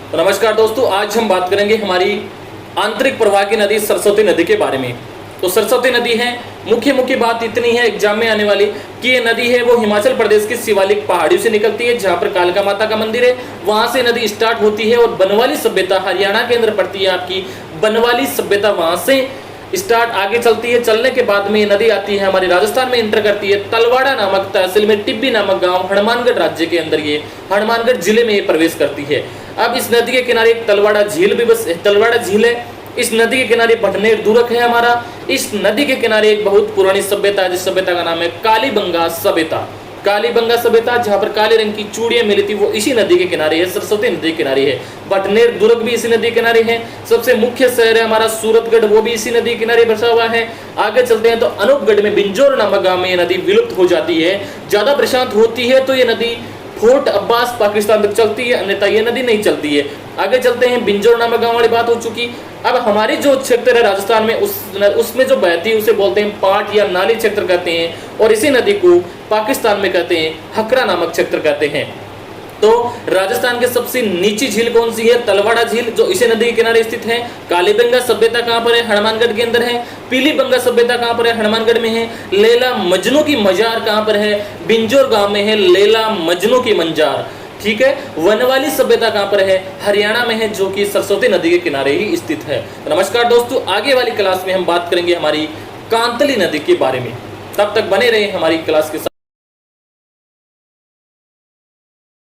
तो नमस्कार दोस्तों, आज हम बात करेंगे हमारी आंतरिक प्रवाह की नदी सरस्वती नदी के बारे में। तो सरस्वती नदी है, मुख्य बात इतनी है एग्जाम में आने वाली कि ये नदी है वो हिमाचल प्रदेश की शिवालिक पहाड़ियों से निकलती है, जहाँ पर कालका माता का मंदिर है, वहां से नदी स्टार्ट होती है और बनवाली सभ्यता हरियाणा के अंदर पड़ती है। आपकी बनवाली सभ्यता वहां से स्टार्ट आगे चलती है। चलने के बाद में ये नदी आती है हमारे राजस्थान में एंटर करती है। तलवाड़ा नामक तहसील में टिब्बी नामक गांव हनुमानगढ़ राज्य के अंदर, ये हनुमानगढ़ जिले में ये प्रवेश करती है। अब इस नदी के किनारे एक तलवाड़ा झील भी तलवाड़ा झील है। इस नदी के किनारे भटनेर दूरक है हमारा। इस नदी के किनारे एक बहुत पुरानी सभ्यता है, जिस सभ्यता का नाम है कालीबंगा सभ्यता। कालीबंगा सभ्यता, जहां पर काले रंग की चूड़ियां मिली थी, वो इसी नदी के किनारे है, सरस्वती नदी के किनारे है। भटनेर दुर्ग भी इसी नदी के किनारे है। सबसे मुख्य शहर है हमारा सूरतगढ़, वो भी इसी नदी के किनारे बसा हुआ है। आगे चलते हैं तो अनूपगढ़ में बिंजोर नामक गांव में ये नदी विलुप्त हो जाती है। ज्यादा प्रशांत होती है तो ये नदी फोर्ट अब्बास पाकिस्तान तक चलती है, अन्यथा ये नदी नहीं चलती है। आगे चलते हैं, बिंजोर नामक गांव वाली बात हो चुकी। अब हमारी जो क्षेत्र है राजस्थान में, उसमें जो बहती है उसे बोलते हैं पाट या नाली क्षेत्र कहते हैं, और इसी नदी को पाकिस्तान में कहते हैं हकरा नामक क्षेत्र कहते हैं। तो राजस्थान के सबसे नीची झील कौन सी है? तलवाड़ा झील, जो इसी नदी के किनारे स्थित है। कालीबंगा सभ्यता कहां पर है? हनुमानगढ़ के अंदर है। पीलीबंगा सभ्यता कहां पर है? हनुमानगढ़ में है। लैला मजनू की मजार कहां पर है? बिंजोर गांव में है लैला मजनू की मंजार। ठीक है। वनवाली सभ्यता कहां पर है? हरियाणा में है, जो कि सरस्वती नदी के किनारे ही स्थित है। तो नमस्कार दोस्तों, आगे वाली क्लास में हम बात करेंगे हमारी कांतली नदी के बारे में। तब तक बने रहे हमारी क्लास के साथ।